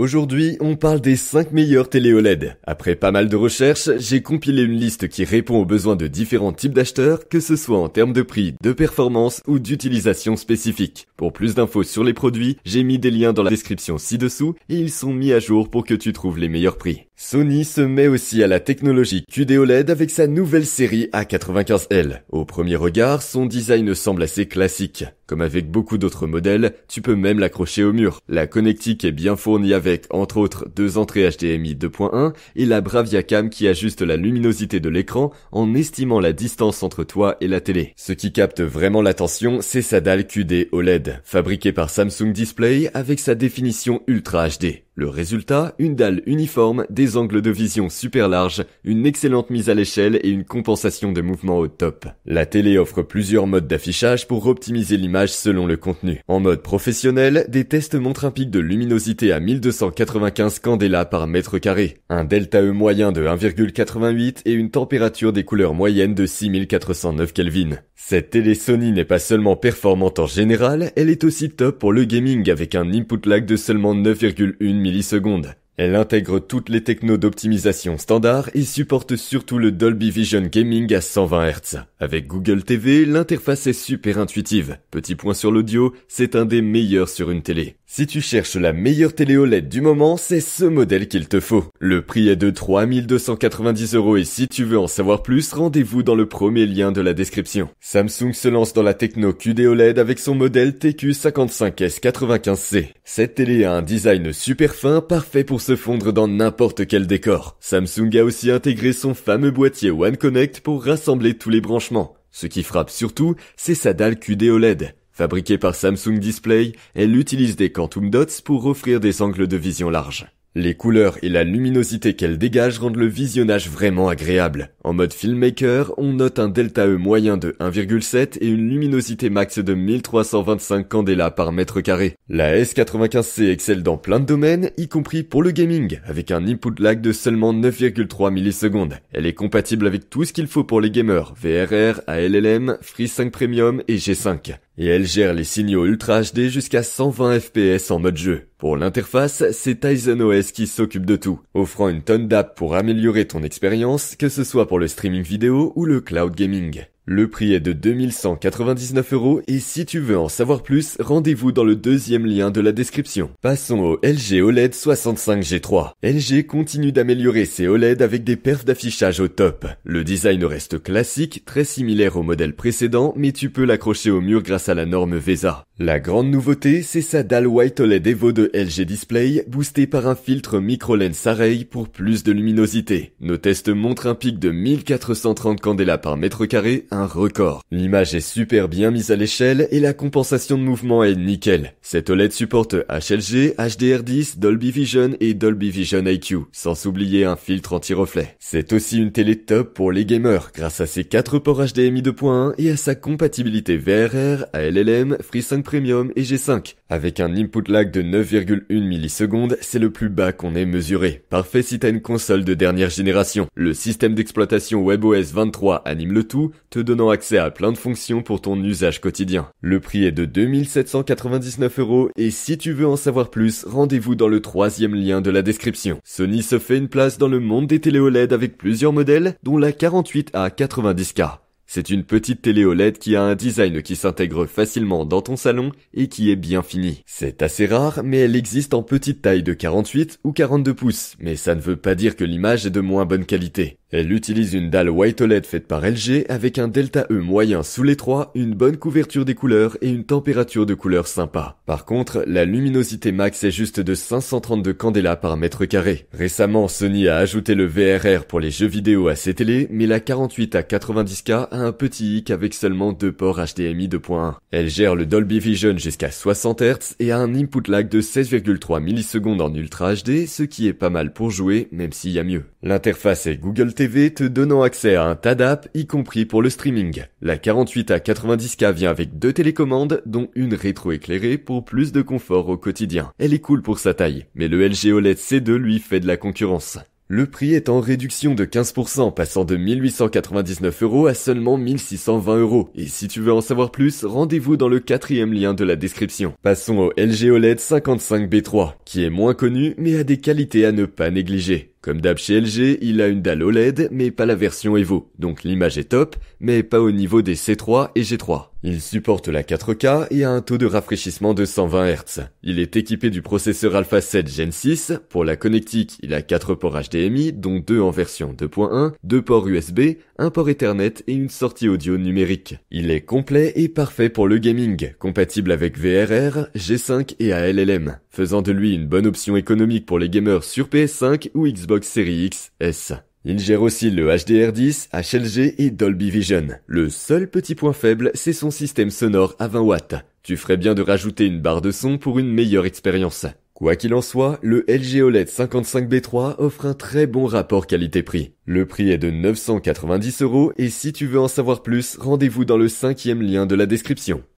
Aujourd'hui, on parle des 5 meilleures télé OLED. Après pas mal de recherches, j'ai compilé une liste qui répond aux besoins de différents types d'acheteurs, que ce soit en termes de prix, de performance ou d'utilisation spécifique. Pour plus d'infos sur les produits, j'ai mis des liens dans la description ci-dessous et ils sont mis à jour pour que tu trouves les meilleurs prix. Sony se met aussi à la technologie QD OLED avec sa nouvelle série A95L. Au premier regard, son design semble assez classique. Comme avec beaucoup d'autres modèles, tu peux même l'accrocher au mur. La connectique est bien fournie avec, entre autres, 2 entrées HDMI 2.1 et la Bravia Cam qui ajuste la luminosité de l'écran en estimant la distance entre toi et la télé. Ce qui capte vraiment l'attention, c'est sa dalle QD OLED, fabriquée par Samsung Display avec sa définition Ultra HD. Le résultat, une dalle uniforme, des angles de vision super larges, une excellente mise à l'échelle et une compensation de mouvement au top. La télé offre plusieurs modes d'affichage pour optimiser l'image selon le contenu. En mode professionnel, des tests montrent un pic de luminosité à 1295 candela par mètre carré, un delta E moyen de 1,88 et une température des couleurs moyenne de 6409 Kelvin. Cette télé Sony n'est pas seulement performante en général, elle est aussi top pour le gaming avec un input lag de seulement 9,1 millisecondes. Elle intègre toutes les technos d'optimisation standard et supporte surtout le Dolby Vision Gaming à 120 Hz. Avec Google TV, l'interface est super intuitive. Petit point sur l'audio, c'est un des meilleurs sur une télé. Si tu cherches la meilleure télé OLED du moment, c'est ce modèle qu'il te faut. Le prix est de 3290 € et si tu veux en savoir plus, rendez-vous dans le premier lien de la description. Samsung se lance dans la techno QD OLED avec son modèle TQ55S95C. Cette télé a un design super fin, parfait pour se fondre dans n'importe quel décor. Samsung a aussi intégré son fameux boîtier One Connect pour rassembler tous les branchements. Ce qui frappe surtout, c'est sa dalle QD OLED. Fabriquée par Samsung Display, elle utilise des Quantum Dots pour offrir des angles de vision larges. Les couleurs et la luminosité qu'elle dégage rendent le visionnage vraiment agréable. En mode filmmaker, on note un delta E moyen de 1,7 et une luminosité max de 1325 candela par mètre carré. La S95C excelle dans plein de domaines, y compris pour le gaming, avec un input lag de seulement 9,3 millisecondes. Elle est compatible avec tout ce qu'il faut pour les gamers, VRR, ALLM, FreeSync Premium et G5. Et elle gère les signaux Ultra HD jusqu'à 120 fps en mode jeu. Pour l'interface, c'est Tizen OS qui s'occupe de tout, offrant une tonne d'apps pour améliorer ton expérience, que ce soit pour le streaming vidéo ou le cloud gaming. Le prix est de 2199 € et si tu veux en savoir plus, rendez-vous dans le deuxième lien de la description. Passons au LG OLED 65G3. LG continue d'améliorer ses OLED avec des perfs d'affichage au top. Le design reste classique, très similaire au modèle précédent, mais tu peux l'accrocher au mur grâce à la norme VESA. La grande nouveauté, c'est sa dalle White OLED Evo de LG Display, boostée par un filtre micro-lens array pour plus de luminosité. Nos tests montrent un pic de 1430 candela par mètre carré, un record. L'image est super bien mise à l'échelle et la compensation de mouvement est nickel. Cette OLED supporte HLG, HDR10, Dolby Vision et Dolby Vision IQ, sans oublier un filtre anti-reflet. C'est aussi une télé top pour les gamers, grâce à ses 4 ports HDMI 2.1 et à sa compatibilité VRR, ALLM, FreeSync Premium et G5. Avec un input lag de 9,1 millisecondes, c'est le plus bas qu'on ait mesuré. Parfait si t'as une console de dernière génération. Le système d'exploitation WebOS 23 anime le tout, te donnant accès à plein de fonctions pour ton usage quotidien. Le prix est de 2799 € et si tu veux en savoir plus, rendez-vous dans le troisième lien de la description. Sony se fait une place dans le monde des télé OLED avec plusieurs modèles, dont la 48A90K. C'est une petite télé OLED qui a un design qui s'intègre facilement dans ton salon et qui est bien fini. C'est assez rare, mais elle existe en petite taille de 48 ou 42 pouces, mais ça ne veut pas dire que l'image est de moins bonne qualité. Elle utilise une dalle White OLED faite par LG avec un delta E moyen sous l'étroit, une bonne couverture des couleurs et une température de couleur sympa. Par contre, la luminosité max est juste de 532 candela par mètre carré. Récemment, Sony a ajouté le VRR pour les jeux vidéo à ses télés, mais la 48A90K a un petit hic avec seulement 2 ports HDMI 2.1. Elle gère le Dolby Vision jusqu'à 60 Hz et a un input lag de 16,3 millisecondes en Ultra HD, ce qui est pas mal pour jouer, même s'il y a mieux. L'interface est Google TV te donnant accès à un tas d'apps, y compris pour le streaming. La 48A90K vient avec 2 télécommandes, dont une rétroéclairée pour plus de confort au quotidien. Elle est cool pour sa taille, mais le LG OLED C2 lui fait de la concurrence. Le prix est en réduction de 15%, passant de 1899 € à seulement 1620 €. Et si tu veux en savoir plus, rendez-vous dans le 4e lien de la description. Passons au LG OLED 55B3, qui est moins connu mais a des qualités à ne pas négliger. Comme d'hab chez LG, il a une dalle OLED, mais pas la version Evo, donc l'image est top, mais pas au niveau des C3 et G3. Il supporte la 4K et a un taux de rafraîchissement de 120 Hz. Il est équipé du processeur Alpha 7 Gen 6, pour la connectique, il a 4 ports HDMI, dont 2 en version 2.1, 2 ports USB, un port Ethernet et une sortie audio numérique. Il est complet et parfait pour le gaming, compatible avec VRR, G5 et ALLM, faisant de lui une bonne option économique pour les gamers sur PS5 ou Xbox Series X, S. Il gère aussi le HDR10, HLG et Dolby Vision. Le seul petit point faible, c'est son système sonore à 20 watts. Tu ferais bien de rajouter une barre de son pour une meilleure expérience. Quoi qu'il en soit, le LG OLED 55B3 offre un très bon rapport qualité-prix. Le prix est de 990 € et si tu veux en savoir plus, rendez-vous dans le 5e lien de la description.